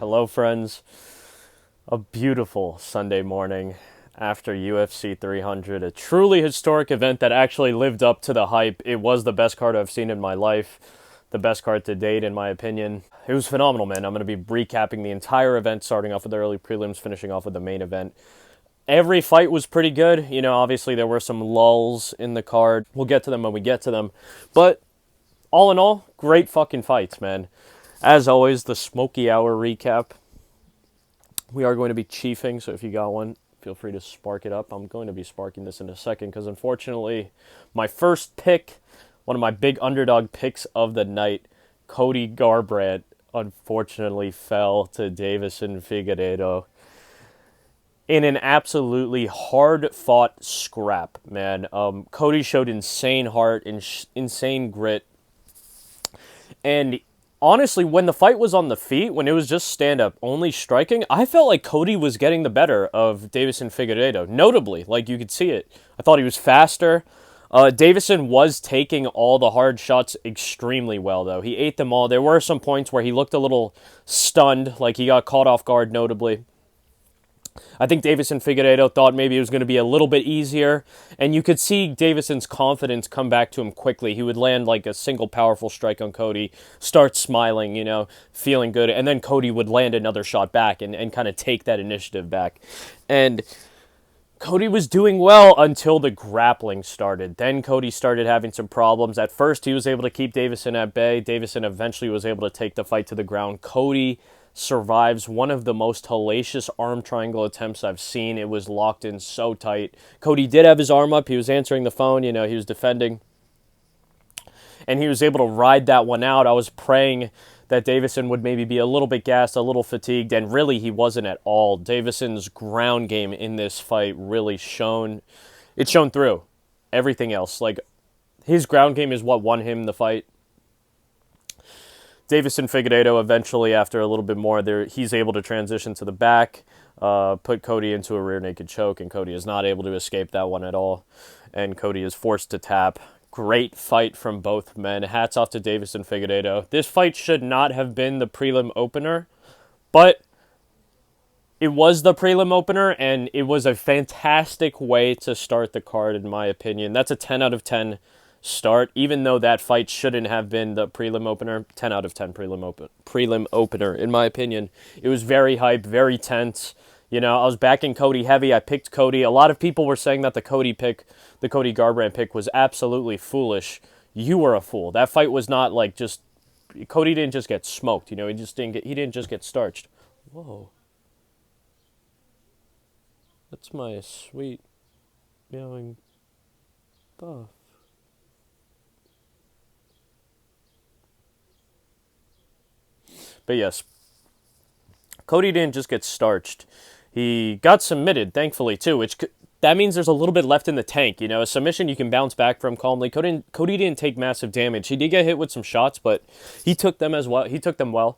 Hello, friends. A beautiful Sunday morning after UFC 300. A truly historic event that actually lived up to the hype. It was the best card I've seen in my life. The best card to date, in my opinion. It was phenomenal, man. I'm going to be recapping the entire event, starting off with the early prelims, finishing off with the main event. Every fight was pretty good. You know, obviously there were some lulls in the card. We'll get to them when we get to them. But all in all, great fucking fights, man. As always, the Smokey Hour recap. We are going to be chiefing, so if you got one, feel free to spark it up. I'm going to be sparking this in a second because unfortunately, my first pick, one of my big underdog picks of the night, Cody Garbrandt, unfortunately fell to Davison Figueiredo in an absolutely hard-fought scrap, man. Cody showed insane heart, insane grit, and honestly, when the fight was on the feet, when it was just stand-up only striking, I felt like Cody was getting the better of Davison Figueiredo. Notably, like you could see it. I thought he was faster. Davison was taking all the hard shots extremely well, though. He ate them all. There were some points where he looked a little stunned, like he got caught off guard, notably. I think Davison Figueiredo thought maybe it was going to be a little bit easier, and you could see Davison's confidence come back to him quickly. He would land like a single powerful strike on Cody, start smiling, you know, feeling good, and then Cody would land another shot back and kind of take that initiative back. And Cody was doing well until the grappling started. Then Cody started having some problems. At first, he was able to keep Davison at bay. Davison eventually was able to take the fight to the ground. Cody survives one of the most hellacious arm triangle attempts I've seen. It was locked in so tight. Cody did have his arm up. He was answering the phone. You know, he was defending. And he was able to ride that one out. I was praying that Davison would maybe be a little bit gassed, a little fatigued, and really he wasn't at all. Davison's ground game in this fight really shone. It shone through everything else. Like, his ground game is what won him the fight. Davison Figueiredo eventually, after a little bit more, he's able to transition to the back, put Cody into a rear naked choke, and Cody is not able to escape that one at all. And Cody is forced to tap. Great fight from both men. Hats off to Davison Figueiredo. This fight should not have been the prelim opener, but it was the prelim opener, and it was a fantastic way to start the card, in my opinion. That's a 10 out of 10 start, even though that fight shouldn't have been the prelim opener. 10 out of 10 prelim opener, in my opinion. It was very hype, very tense. You know, I was backing Cody heavy. I picked Cody. A lot of people were saying that the Cody Garbrandt pick was absolutely foolish. You were a fool. That fight was not like just, Cody didn't just get smoked, you know, he didn't just get starched. Whoa. That's my sweet meowing buff. But yes, Cody didn't just get starched. He got submitted, thankfully, too, which that means there's a little bit left in the tank. You know, a submission you can bounce back from calmly. Cody didn't take massive damage. He did get hit with some shots, but he took them as well. He took them well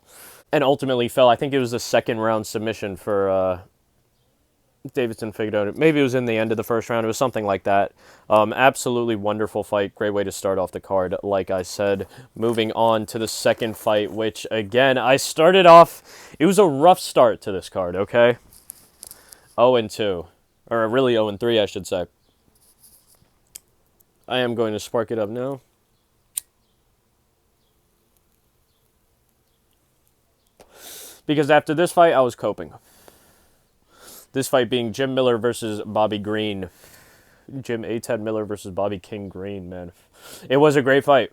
and ultimately fell. I think it was a second round submission for Davison Figueiredo. Maybe it was in the end of the first round. It was something like that. Absolutely wonderful fight. Great way to start off the card, like I said. Moving on to the second fight, which, again, I started off... It was a rough start to this card, okay? 0-2. Or really 0-3, I should say. I am going to spark it up now. Because after this fight, I was coping. This fight being Jim Miller versus Bobby Green. Jim A-Ted Miller versus Bobby King Green, man. It was a great fight.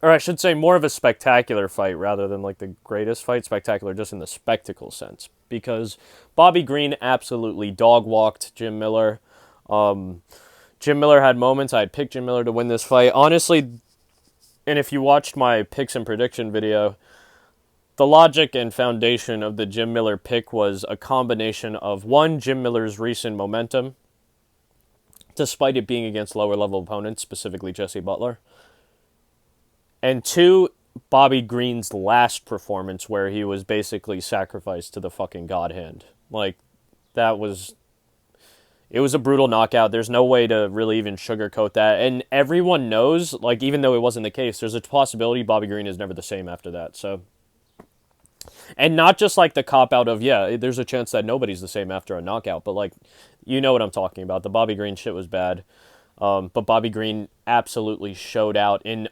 Or I should say more of a spectacular fight rather than like the greatest fight. Spectacular just in the spectacle sense. Because Bobby Green absolutely dog-walked Jim Miller. Jim Miller had moments. I had picked Jim Miller to win this fight. Honestly, and if you watched my picks and prediction video, the logic and foundation of the Jim Miller pick was a combination of, one, Jim Miller's recent momentum, despite it being against lower-level opponents, specifically Jesse Butler, and two, Bobby Green's last performance where he was basically sacrificed to the fucking God hand. Like, it was a brutal knockout. There's no way to really even sugarcoat that. And everyone knows, like, even though it wasn't the case, there's a possibility Bobby Green is never the same after that. So And not just like the cop out of, yeah, there's a chance that nobody's the same after a knockout, but like, you know what I'm talking about. The Bobby Green shit was bad. But Bobby Green absolutely showed out in.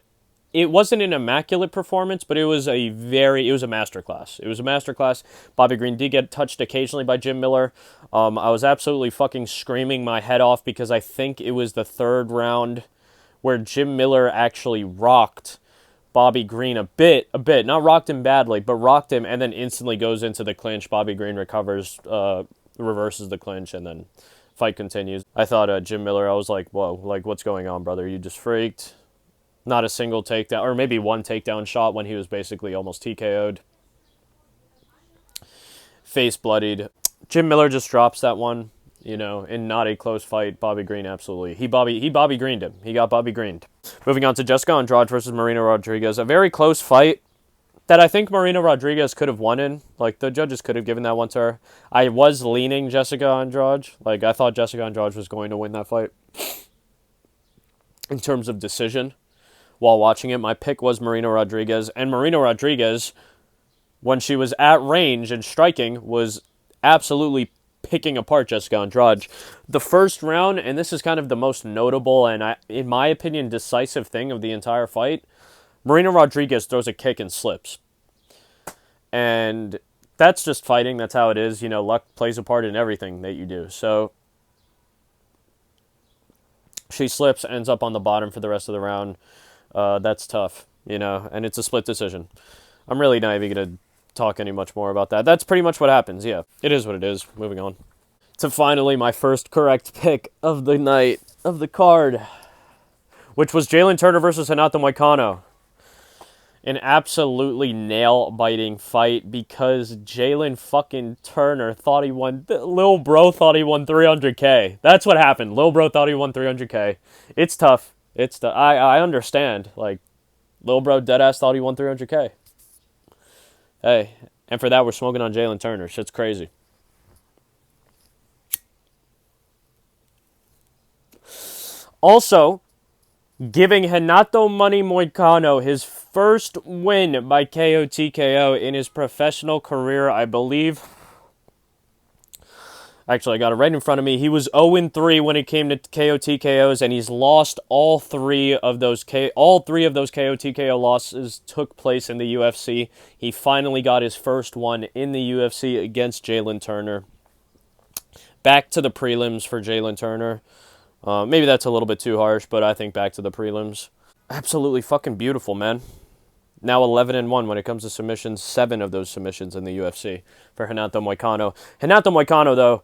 It wasn't an immaculate performance, but it was a masterclass. It was a masterclass. Bobby Green did get touched occasionally by Jim Miller. I was absolutely fucking screaming my head off because I think it was the third round where Jim Miller actually rocked Bobby Green a bit, not rocked him badly, but rocked him and then instantly goes into the clinch. Bobby Green recovers, reverses the clinch, and then fight continues. I thought Jim Miller, I was like, whoa, like what's going on, brother? You just freaked. Not a single takedown, or maybe one takedown shot when he was basically almost TKO'd. Face bloodied. Jim Miller just drops that one, in not a close fight. Bobby Green absolutely. He Bobby Greened him. He got Bobby Greened. Moving on to Jessica Andrade versus Marina Rodriguez. A very close fight that I think Marina Rodriguez could have won in. Like, the judges could have given that one to her. I was leaning Jessica Andrade. Like, I thought Jessica Andrade was going to win that fight. In terms of decision. While watching it, my pick was Marina Rodriguez. And Marina Rodriguez, when she was at range and striking, was absolutely picking apart Jessica Andrade. The first round, and this is kind of the most notable and, in my opinion, decisive thing of the entire fight, Marina Rodriguez throws a kick and slips. And that's just fighting. That's how it is. Luck plays a part in everything that you do. So she slips, ends up on the bottom for the rest of the round. That's tough, and it's a split decision. I'm really not even going to talk any much more about that. That's pretty much what happens, yeah. It is what it is. Moving on. To finally my first correct pick of the night, of the card, which was Jalen Turner versus Renato Moicano. An absolutely nail-biting fight because Jalen fucking Turner thought he won, Lil Bro thought he won 300K. That's what happened. Lil Bro thought he won 300K. It's tough. I understand. Like, Lil Bro deadass thought he won 300K. Hey, and for that we're smoking on Jalen Turner. Shit's crazy. Also, giving Renato Money Moicano his first win by KO TKO in his professional career, I believe. Actually, I got it right in front of me. He was 0-3 when it came to KO TKOs, and he's lost all three of those KO TKO losses took place in the UFC. He finally got his first one in the UFC against Jalen Turner. Back to the prelims for Jalen Turner. Maybe that's a little bit too harsh, but I think back to the prelims. Absolutely fucking beautiful, man. Now 11-1 when it comes to submissions. 7 of those submissions in the UFC for Renato Moicano. Renato Moicano, though,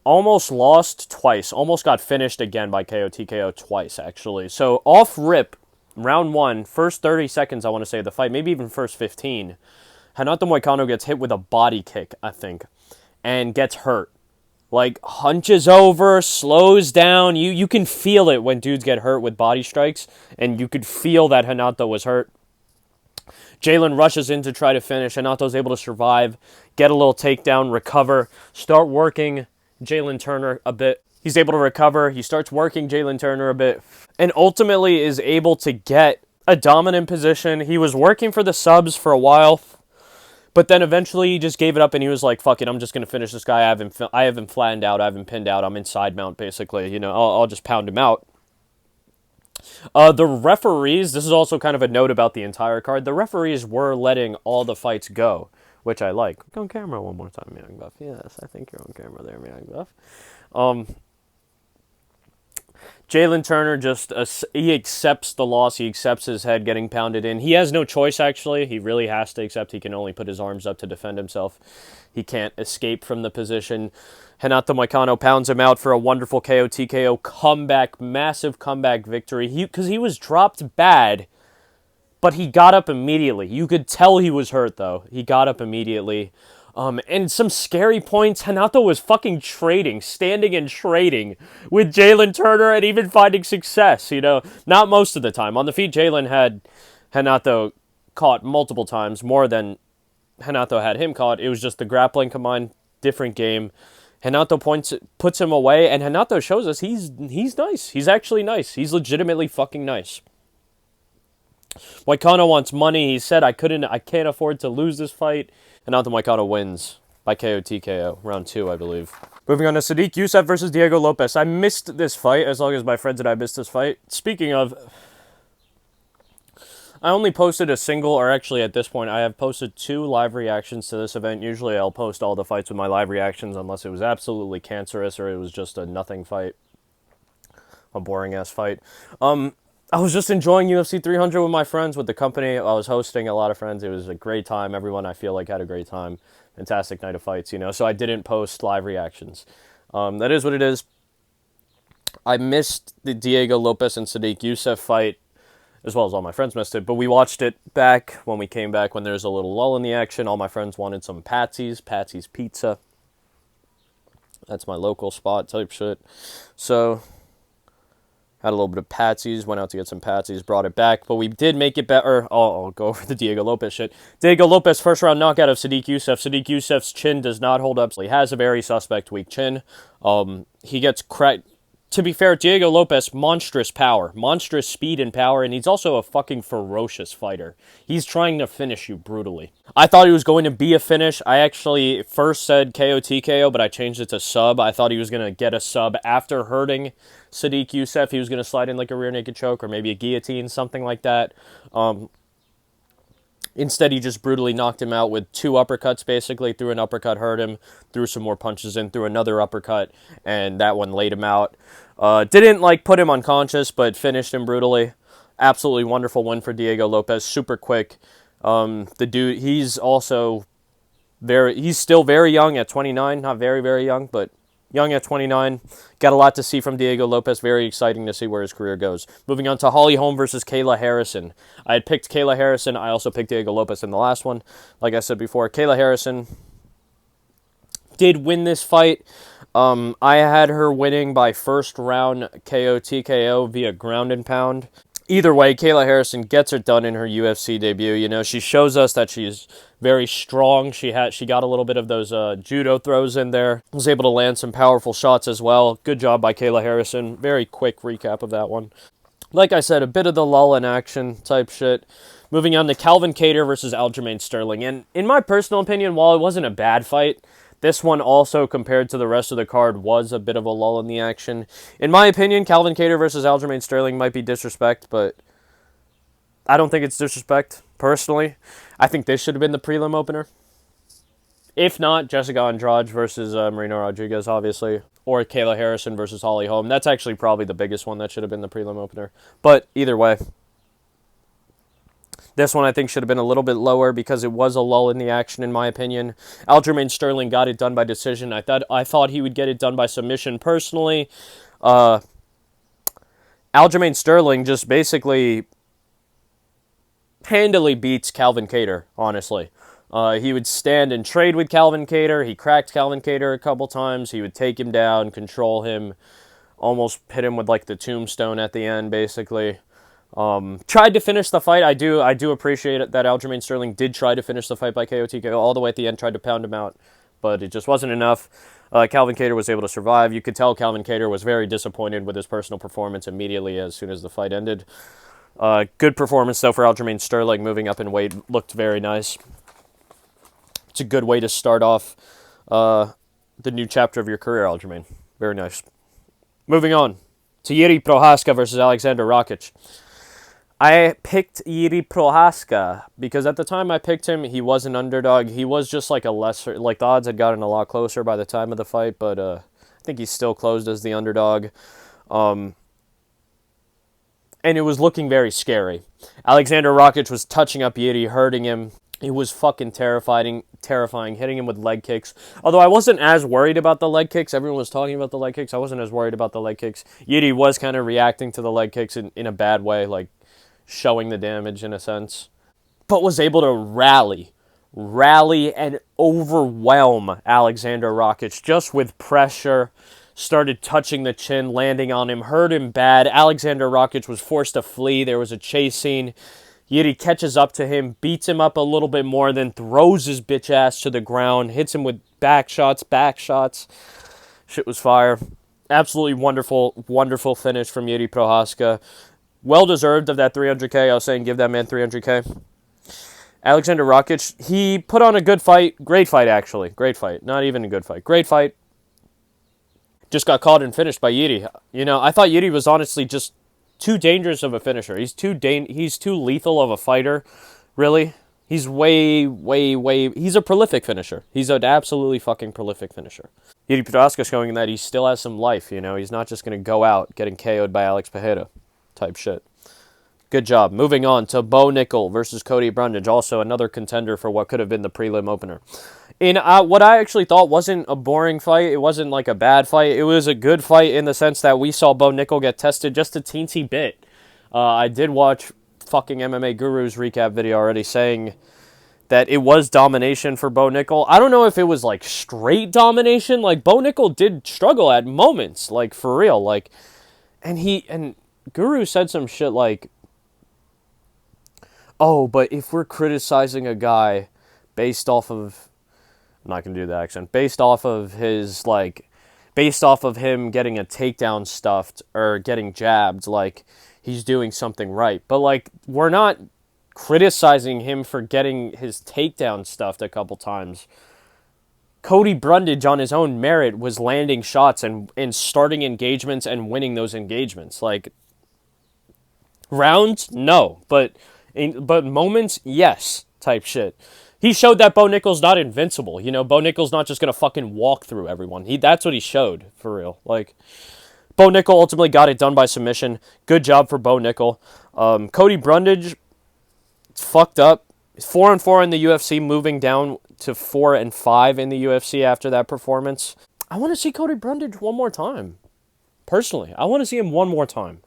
almost lost twice. Almost got finished again by KO TKO twice, actually. So off rip, round 1, first 30 seconds, I want to say, of the fight, maybe even first 15, Renato Moicano gets hit with a body kick, I think, and gets hurt. Like, hunches over, slows down. You can feel it when dudes get hurt with body strikes, and you could feel that Renato was hurt. Jalen rushes in to try to finish. Renato's able to survive, get a little takedown, recover, start working Jalen Turner a bit. He's able to recover. He starts working Jalen Turner a bit, and ultimately is able to get a dominant position. He was working for the subs for a while, but then eventually he just gave it up and he was like, fuck it, I'm just going to finish this guy. I haven't flattened out. I haven't pinned out. I'm in side mount, basically. I'll just pound him out. The referees, this is also kind of a note about the entire card. The referees were letting all the fights go, which I like. Look on camera one more time, Young Buff. Yes, I think you're on camera there, Young Buff. Jalen Turner he accepts the loss. He accepts his head getting pounded in. He has no choice, actually. He really has to accept. He can only put his arms up to defend himself. He can't escape from the position. Renato Moicano pounds him out for a wonderful KO TKO comeback, massive comeback victory. Because he was dropped bad, but he got up immediately. You could tell he was hurt, though. He got up immediately. And some scary points, Renato was fucking standing and trading with Jalen Turner and even finding success, Not most of the time. On the feet, Jalen had Renato caught multiple times, more than Renato had him caught. It was just the grappling combined, different game. Renato puts him away, and Renato shows us he's nice. He's actually nice. He's legitimately fucking nice. Moicano wants money. He said, I can't afford to lose this fight. And Anthony Moicano wins by KO TKO, round 2, I believe. Moving on to Sadiq Youssef versus Diego Lopes. I missed this fight, as long as my friends and I missed this fight. Speaking of, I only posted a single, or actually at this point, I have posted 2 live reactions to this event. Usually I'll post all the fights with my live reactions unless it was absolutely cancerous or it was just a nothing fight. A boring-ass fight. I was just enjoying UFC 300 with my friends, with the company. I was hosting a lot of friends. It was a great time. Everyone, I feel like, had a great time. Fantastic night of fights, so I didn't post live reactions. That is what it is. I missed the Diego Lopes and Sadiq Youssef fight, as well as all my friends missed it, but we watched it back when we came back, when there was a little lull in the action. All my friends wanted some Patsy's Pizza. That's my local spot type shit. So had a little bit of Patsy's, went out to get some Patsy's, brought it back, but we did make it better. I'll go over the Diego Lopes shit. Diego Lopes, first round knockout of Sadiq Youssef. Sadiq Youssef's chin does not hold up. He has a very suspect weak chin. He gets cracked. To be fair, Diego Lopes, monstrous power, monstrous speed and power, and he's also a fucking ferocious fighter. He's trying to finish you brutally. I thought he was going to be a finish. I actually first said KO TKO, but I changed it to sub. I thought he was going to get a sub after hurting Sadiq Youssef. He was going to slide in like a rear naked choke or maybe a guillotine, something like that. Instead, he just brutally knocked him out with 2 uppercuts, basically. Threw an uppercut, hurt him, threw some more punches in, threw another uppercut, and that one laid him out. Didn't, put him unconscious, but finished him brutally. Absolutely wonderful win for Diego Lopes. Super quick. The dude, he's also he's still very young at 29. Not very, very young, but young at 29. Got a lot to see from Diego Lopes. Very exciting to see where his career goes. Moving on to Holly Holm versus Kayla Harrison. I had picked Kayla Harrison. I also picked Diego Lopes in the last one. Like I said before, Kayla Harrison did win this fight. I had her winning by first round KO TKO via ground and pound. Either way, Kayla Harrison gets it done in her UFC debut. She shows us that she's very strong. She got a little bit of those judo throws in there. Was able to land some powerful shots as well. Good job by Kayla Harrison. Very quick recap of that one. Like I said, a bit of the lull in action type shit. Moving on to Calvin Kattar versus Aljamain Sterling. And in my personal opinion, while it wasn't a bad fight, this one also, compared to the rest of the card, was a bit of a lull in the action. In my opinion, Calvin Kattar versus Aljamain Sterling might be disrespect, but I don't think it's disrespect, personally. I think this should have been the prelim opener. If not, Jessica Andrade versus Marina Rodriguez, obviously. Or Kayla Harrison versus Holly Holm. That's actually probably the biggest one that should have been the prelim opener. But either way, this one I think should have been a little bit lower because it was a lull in the action, in my opinion. Aljamain Sterling got it done by decision. I thought he would get it done by submission personally. Aljamain Sterling just basically handily beats Calvin Kattar, honestly. He would stand and trade with Calvin Kattar. He cracked Calvin Kattar a couple times. He would take him down, control him, almost hit him with the tombstone at the end, basically. Tried to finish the fight. I do appreciate it that Aljamain Sterling did try to finish the fight by KO TKO all the way at the end, tried to pound him out, but it just wasn't enough. Calvin Kattar was able to survive. You could tell Calvin Kattar was very disappointed with his personal performance immediately as soon as the fight ended. Good performance, though, for Aljamain Sterling. Moving up in weight looked very nice. It's a good way to start off the new chapter of your career, Aljamain. Very nice. Moving on to Jiří Procházka versus Alexander Rakic. I picked Jiří Procházka because at the time I picked him, he was an underdog. He was just a lesser, the odds had gotten a lot closer by the time of the fight, but I think he's still closed as the underdog. And it was looking very scary. Alexander Rakic was touching up Jiří, hurting him. It was fucking terrifying, hitting him with leg kicks. Although I wasn't as worried about the leg kicks. Everyone was talking about the leg kicks. I wasn't as worried about the leg kicks. Jiří was kind of reacting to the leg kicks in a bad way, showing the damage in a sense. But was able to rally and overwhelm Alexander Rakic just with pressure. Started touching the chin, landing on him, hurt him bad. Alexander Rakic was forced to flee. There was a chase scene. Jiří catches up to him, beats him up a little bit more, then throws his bitch ass to the ground, hits him with back shots. Shit was fire. Absolutely wonderful finish from Jiří Procházka. Well deserved of that 300K. I was saying give that man 300K. Alexander Rakic, he put on a good fight. Great fight, actually. Great fight. Not even a good fight. Great fight. Just got caught and finished by Yuri. You know, I thought Yuri was honestly just too dangerous of a finisher. He's too lethal of a fighter, really. He's way. He's a prolific finisher. He's an absolutely fucking prolific finisher. Yuri Prochazka showing that he still has some life, you know. He's not just going to go out getting KO'd by Alex Pereira type shit. Good job. Moving on to Bo Nickel versus Cody Brundage. Also another contender for what could have been the prelim opener. In what I actually thought wasn't a boring fight. It wasn't like a bad fight. It was a good fight in the sense that we saw Bo Nickel get tested just a teensy bit. I did watch fucking MMA Guru's recap video already saying that it was domination for Bo Nickel. I don't know if it was like straight domination. Like Bo Nickel did struggle at moments, like for real. Like, and Guru said some shit like, "Oh, but if we're criticizing a guy based off of," I'm not going to do the accent, based off of him getting a takedown stuffed or getting jabbed, like, he's doing something right. But, like, we're not criticizing him for getting his takedown stuffed a couple times. Cody Brundage, on his own merit, was landing shots and starting engagements and winning those engagements. Like, rounds? No. But moments? Yes, type shit. He showed that Bo Nickel's not invincible. You know, Bo Nickel's not just going to fucking walk through everyone. That's what he showed, for real. Like, Bo Nickel ultimately got it done by submission. Good job for Bo Nickel. Cody Brundage, it's fucked up. 4-4 in the UFC, moving down to 4-5 in the UFC after that performance. I want to see Cody Brundage one more time. Personally, I want to see him one more time.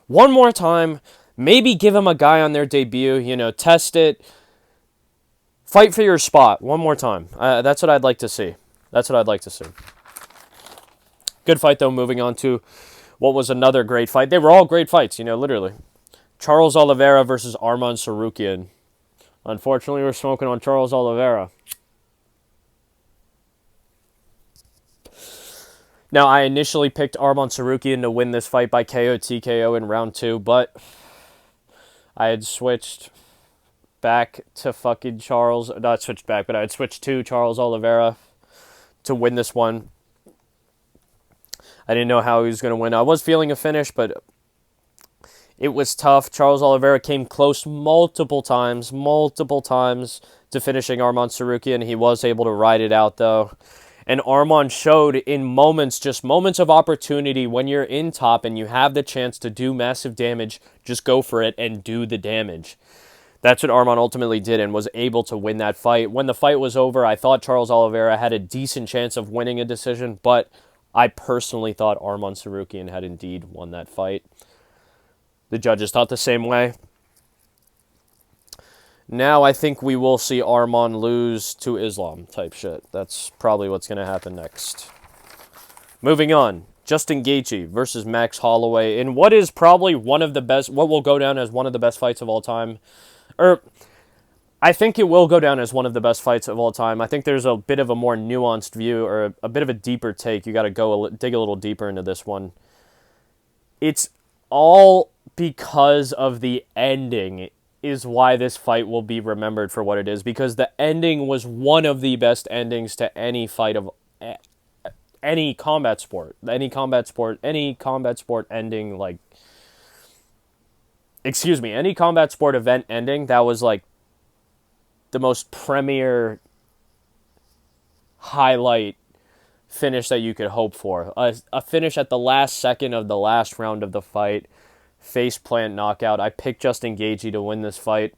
One more time. Maybe give him a guy on their debut. You know, test it. Fight for your spot one more time. That's what I'd like to see. That's what I'd like to see. Good fight, though, moving on to what was another great fight. They were all great fights, you know, literally. Charles Oliveira versus Arman Tsarukyan. Unfortunately, we're smoking on Charles Oliveira. Now, I initially picked Arman Tsarukyan to win this fight by KO TKO in round 2, but I had switched back to fucking Charles. Not switched back, but I had switched to Charles Oliveira to win this one. I didn't know how he was going to win. I was feeling a finish, but it was tough. Charles Oliveira came close multiple times to finishing Arman Tsarukyan. He was able to ride it out, though. And Arman showed in moments, just moments of opportunity, when you're in top and you have the chance to do massive damage, just go for it and do the damage. That's what Arman ultimately did and was able to win that fight. When the fight was over, I thought Charles Oliveira had a decent chance of winning a decision, but I personally thought Arman Tsarukyan had indeed won that fight. The judges thought the same way. Now I think we will see Arman lose to Islam type shit. That's probably what's going to happen next. Moving on. Justin Gaethje versus Max Holloway in what is probably one of the best, what will go down as one of the best fights of all time. I think it will go down as one of the best fights of all time. I think there's a bit of a more nuanced view or a bit of a deeper take. You got to dig a little deeper into this one. It's all because of the ending is why this fight will be remembered for what it is, because the ending was one of the best endings to any fight of any combat sport ending, any combat sport event ending. That was like the most premier highlight finish that you could hope for. A finish at the last second of the last round of the fight. Face plant knockout. I picked Justin Gaethje to win this fight.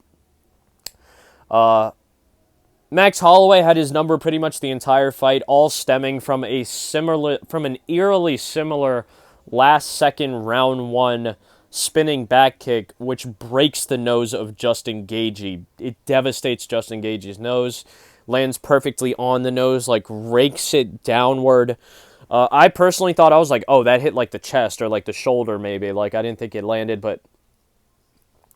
Max Holloway had his number pretty much the entire fight, all stemming from an eerily similar last second round 1 spinning back kick, which breaks the nose of Justin Gaethje. It devastates Justin Gaethje's nose, lands perfectly on the nose, like rakes it downward. I personally thought, I was like, oh, that hit like the chest or like the shoulder maybe. Like, I didn't think it landed, but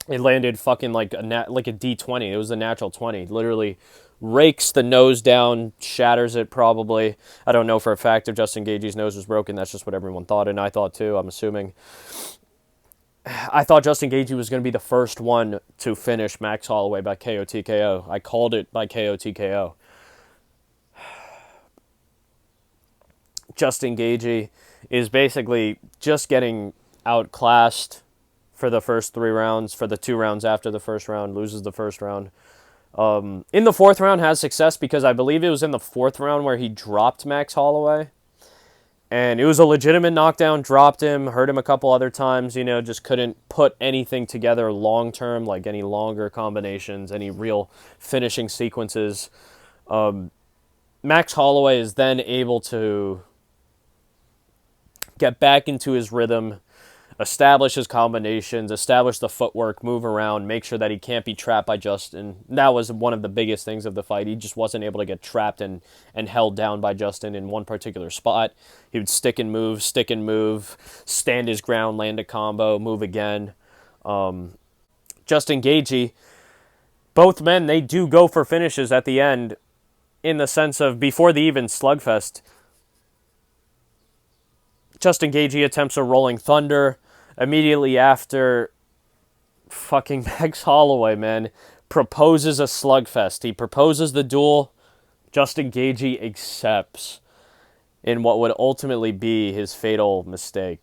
it landed fucking like a D20. It was a natural 20. Literally rakes the nose down, shatters it probably. I don't know for a fact if Justin Gaethje's nose was broken. That's just what everyone thought, and I thought too, I'm assuming. I thought Justin Gaethje was going to be the first one to finish Max Holloway by KO TKO. I called it by KO TKO. Justin Gaethje is basically just getting outclassed for the first 3 rounds, for the 2 rounds after the first round, loses the first round. In the 4th round has success because I believe it was in the 4th round where he dropped Max Holloway. And it was a legitimate knockdown, dropped him, hurt him a couple other times, just couldn't put anything together long-term, like any longer combinations, any real finishing sequences. Max Holloway is then able to get back into his rhythm, establish his combinations, establish the footwork, move around, make sure that he can't be trapped by Justin. That was one of the biggest things of the fight. He just wasn't able to get trapped and held down by Justin in one particular spot. He would stick and move, stand his ground, land a combo, move again. Justin Gaethje, both men, they do go for finishes at the end in the sense of before the even slugfest. Justin Gaethje attempts a rolling thunder. Immediately after, fucking Max Holloway, man, proposes a slugfest. He proposes the duel. Justin Gaethje accepts in what would ultimately be his fatal mistake.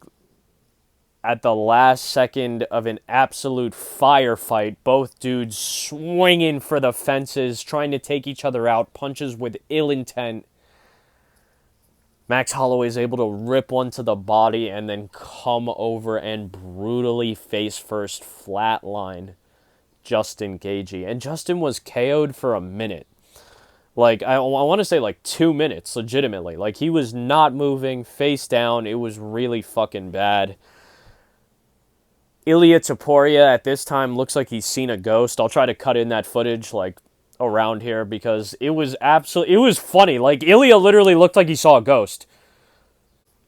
At the last second of an absolute firefight, both dudes swinging for the fences, trying to take each other out, punches with ill intent. Max Holloway is able to rip one to the body and then come over and brutally face-first flatline Justin Gaethje. And Justin was KO'd for a minute. Like, I want to say like 2 minutes, legitimately. Like, he was not moving, face down. It was really fucking bad. Ilia Topuria at this time looks like he's seen a ghost. I'll try to cut in that footage, like, around here because it was funny. Like, Ilia literally looked like he saw a ghost.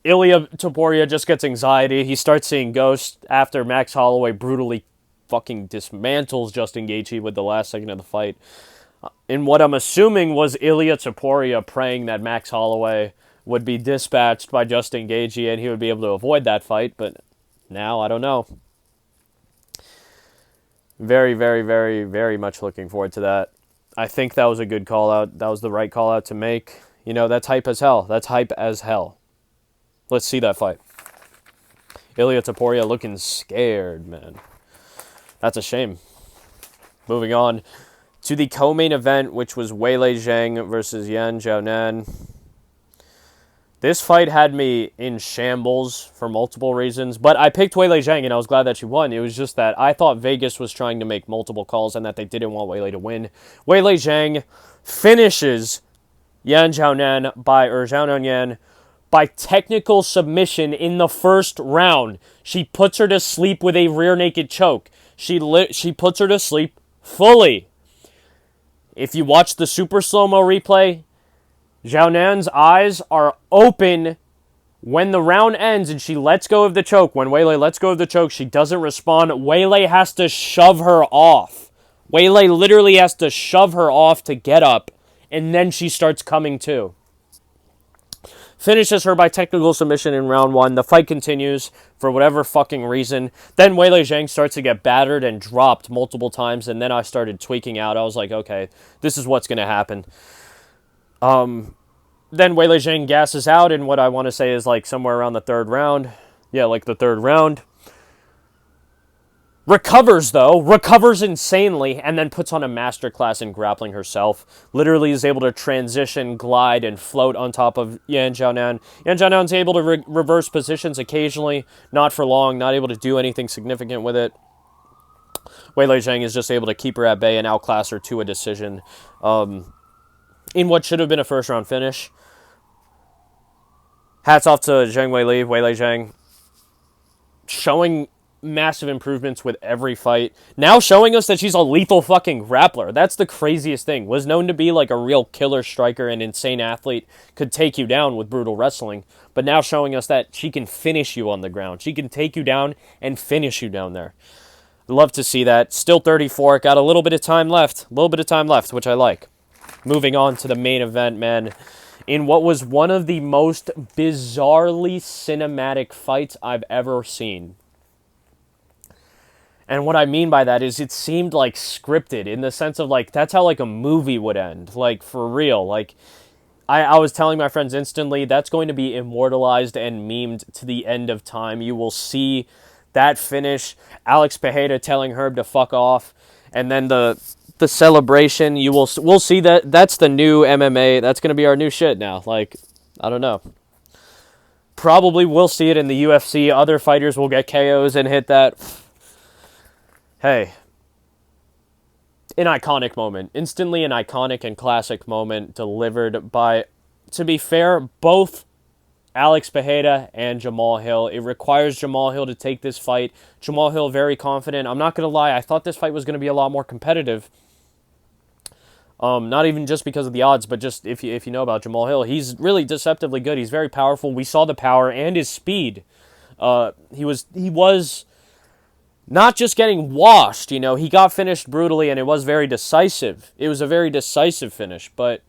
Ilia Topuria just gets anxiety. He starts seeing ghosts after Max Holloway brutally fucking dismantles Justin Gaethje with the last second of the fight. And what I'm assuming was Ilia Topuria praying that Max Holloway would be dispatched by Justin Gaethje and he would be able to avoid that fight, but now I don't know. Very, very, very, very much looking forward to that. I think that was a good call-out. That was the right call-out to make. That's hype as hell. That's hype as hell. Let's see that fight. Ilia Topuria looking scared, man. That's a shame. Moving on to the co-main event, which was Weili Zhang versus Yan Xiaonan. This fight had me in shambles for multiple reasons, but I picked Weili Zhang and I was glad that she won. It was just that I thought Vegas was trying to make multiple calls and that they didn't want Weili to win. Weili Zhang finishes Xiaonan Yan by technical submission in the first round. She puts her to sleep with a rear naked choke. She puts her to sleep fully. If you watch the super slow-mo replay, Xiaonan's eyes are open when the round ends and she lets go of the choke. When Weili lets go of the choke, she doesn't respond. Weili has to shove her off. Weili literally has to shove her off to get up, and then she starts coming to. Finishes her by technical submission in round 1. The fight continues for whatever fucking reason. Then Weili Zhang starts to get battered and dropped multiple times, and then I started tweaking out. I was like, okay, this is what's going to happen. Then Weili Zhang gasses out, and what I want to say is like somewhere around the 3rd round. Yeah, like the 3rd round. Recovers insanely, and then puts on a masterclass in grappling herself. Literally is able to transition, glide, and float on top of Yan Xiaonan. Yan Xiaonan's able to reverse positions occasionally, not for long, not able to do anything significant with it. Weili Zhang is just able to keep her at bay and outclass her to a decision. In what should have been a first-round finish. Hats off to Weili Zhang, showing massive improvements with every fight. Now showing us that she's a lethal fucking grappler. That's the craziest thing. Was known to be like a real killer striker and insane athlete, could take you down with brutal wrestling, but now showing us that she can finish you on the ground. She can take you down and finish you down there. Love to see that. Still 34, got a little bit of time left, which I like. Moving on to the main event, man. In what was one of the most bizarrely cinematic fights I've ever seen. And what I mean by that is it seemed like scripted in the sense of like that's how like a movie would end, like for real. Like I was telling my friends instantly that's going to be immortalized and memed to the end of time. You will see that finish, Alex Pereira telling Herb to fuck off, and then the celebration. We'll see that's the new MMA. That's gonna be our new shit now. Like I don't know. Probably we'll see it in the UFC. Other fighters will get KOs and hit that. Hey, an iconic moment. Instantly an iconic and classic moment delivered by, to be fair, both Alex Pereira and Jamal Hill. It requires Jamal Hill to take this fight. Jamal Hill very confident. I'm not going to lie. I thought this fight was going to be a lot more competitive. Not even just because of the odds, but just if you know about Jamal Hill, he's really deceptively good. He's very powerful. We saw the power and his speed. He was not just getting washed, he got finished brutally and it was very decisive. It was a very decisive finish, but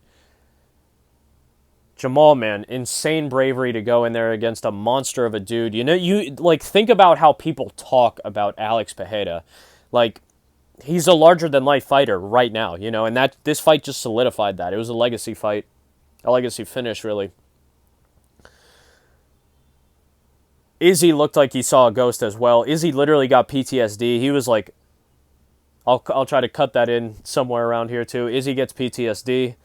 Jamal, man, insane bravery to go in there against a monster of a dude. You like think about how people talk about Alex Pereira. Like he's a larger than life fighter right now, and that this fight just solidified that. It was a legacy fight, a legacy finish really. Izzy looked like he saw a ghost as well. Izzy literally got PTSD. He was like, I'll try to cut that in somewhere around here too. Izzy gets PTSD.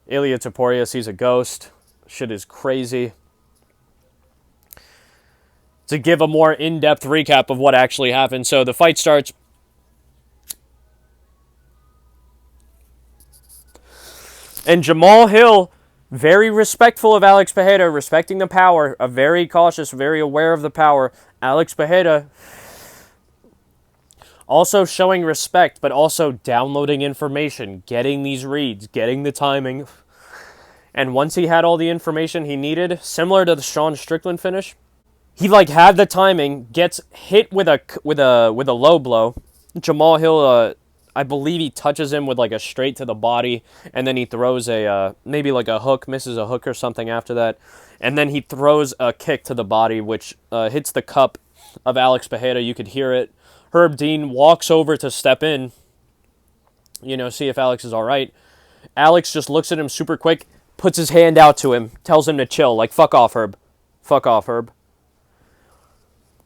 Ilya Taporia sees a ghost. Shit is crazy. To give a more in-depth recap of what actually happened. So the fight starts. And Jamal Hill, very respectful of Alex Pereira, respecting the power, very cautious, very aware of the power. Alex Pereira also showing respect, but also downloading information, getting these reads, getting the timing. And once he had all the information he needed, similar to the Sean Strickland finish, he had the timing, gets hit with a low blow. Jamal Hill, I believe he touches him with a straight to the body, and then he throws maybe a hook, misses a hook or something after that, and then he throws a kick to the body, which hits the cup of Alex Pereira. You could hear it. Herb Dean walks over to step in, see if Alex is all right. Alex just looks at him super quick, puts his hand out to him, tells him to chill, fuck off, Herb. Fuck off, Herb.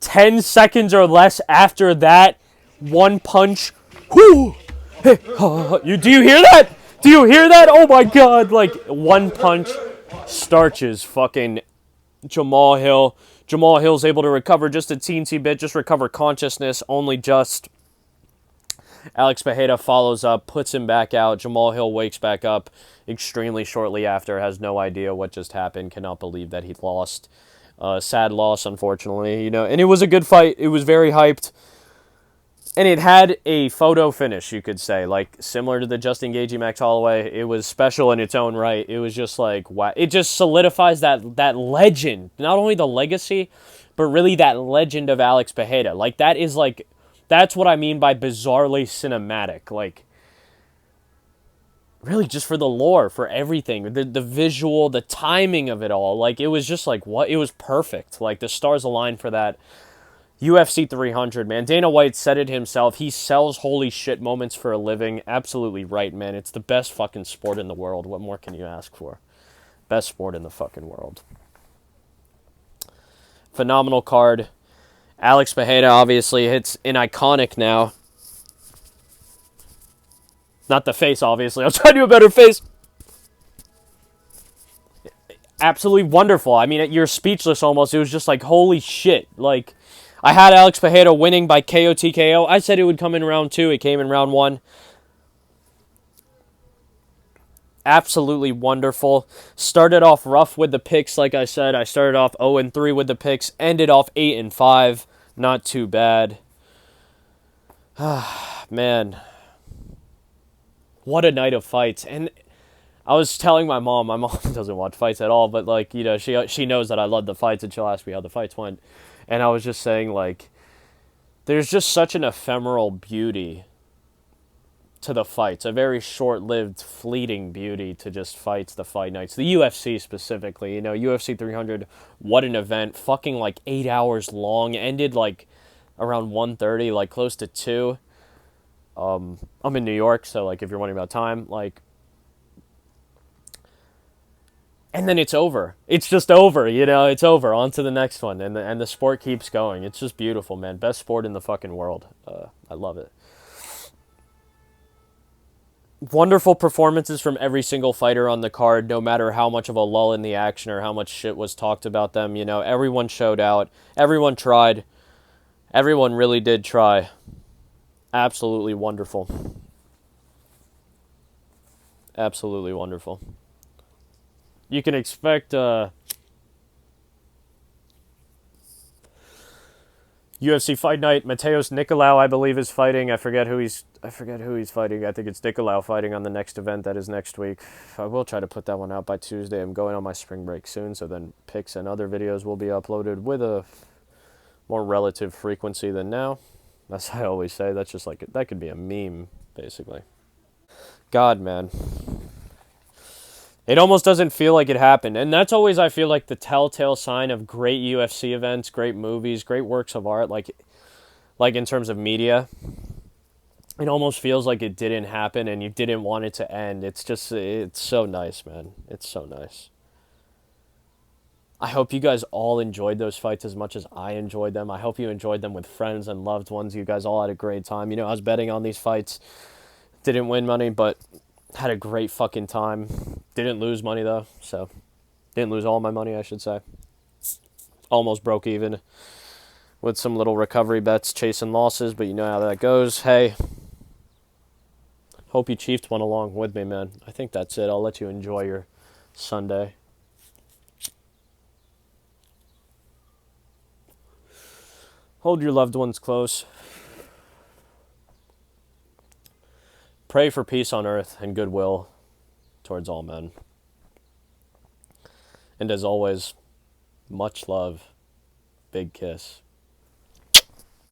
10 seconds or less after that, one punch. Whoo! Hey, do you hear that? Do you hear that? Oh my God! One punch starches fucking Jamal Hill. Jamal Hill's able to recover just a teensy bit, just recover consciousness, only just. Alex Pereira follows up, puts him back out. Jamal Hill wakes back up extremely shortly after, has no idea what just happened, cannot believe that he lost. Sad loss, unfortunately, and it was a good fight. It was very hyped. And it had a photo finish, you could say, similar to the Justin Gaethje Max Holloway. It was special in its own right. It was just wow. It just solidifies that legend, not only the legacy, but really that legend of Alex Pereira. That is that's what I mean by bizarrely cinematic. Really just for the lore, for everything, the visual, the timing of it all. It was just what? It was perfect. The stars aligned for that. UFC 300, man. Dana White said it himself. He sells holy shit moments for a living. Absolutely right, man. It's the best fucking sport in the world. What more can you ask for? Best sport in the fucking world. Phenomenal card. Alex Pereira obviously hits an iconic now. Not the face, obviously. I'll try to do a better face. Absolutely wonderful. I mean, you're speechless almost. It was just holy shit. I had Alex Pereira winning by KO TKO. I said it would come in round 2. It came in round 1. Absolutely wonderful. Started off rough with the picks, like I said. I started off 0-3 with the picks. Ended off 8-5. Not too bad. Man. What a night of fights. And I was telling my mom doesn't watch fights at all, but she knows that I love the fights, and she'll ask me how the fights went. And I was just saying, there's just such an ephemeral beauty to the fights. A very short-lived, fleeting beauty to just fights, the fight nights. The UFC specifically, UFC 300, what an event. Fucking 8 hours long. Ended around 1:30, like close to 2. I'm in New York, so like if you're wondering about time, like, and then it's over. It's just over, it's over. On to the next one, and the sport keeps going. It's just beautiful, man. Best sport in the fucking world. I love it. Wonderful performances from every single fighter on the card, no matter how much of a lull in the action or how much shit was talked about them. Everyone showed out. Everyone tried. Everyone really did try. Absolutely wonderful. Absolutely wonderful. You can expect UFC Fight Night. Mateos Nicolau, I believe, is fighting. I forget who he's fighting. I think it's Nicolau fighting on the next event that is next week. I will try to put that one out by Tuesday. I'm going on my spring break soon, so then pics and other videos will be uploaded with a more relative frequency than now. As I always say, that's just like that could be a meme, basically. God, man. It almost doesn't feel like it happened. And that's always, I feel like, the telltale sign of great UFC events, great movies, great works of art, like in terms of media. It almost feels like it didn't happen and you didn't want it to end. It's so nice, man. It's so nice. I hope you guys all enjoyed those fights as much as I enjoyed them. I hope you enjoyed them with friends and loved ones. You guys all had a great time. I was betting on these fights. Didn't win money, but had a great fucking time. Didn't lose money, though, so didn't lose all my money, I should say. Almost broke even with some little recovery bets, chasing losses, but you know how that goes. Hey, hope you chiefed one along with me, man. I think that's it. I'll let you enjoy your Sunday. Hold your loved ones close. Pray for peace on earth and goodwill towards all men. And as always, much love. Big kiss.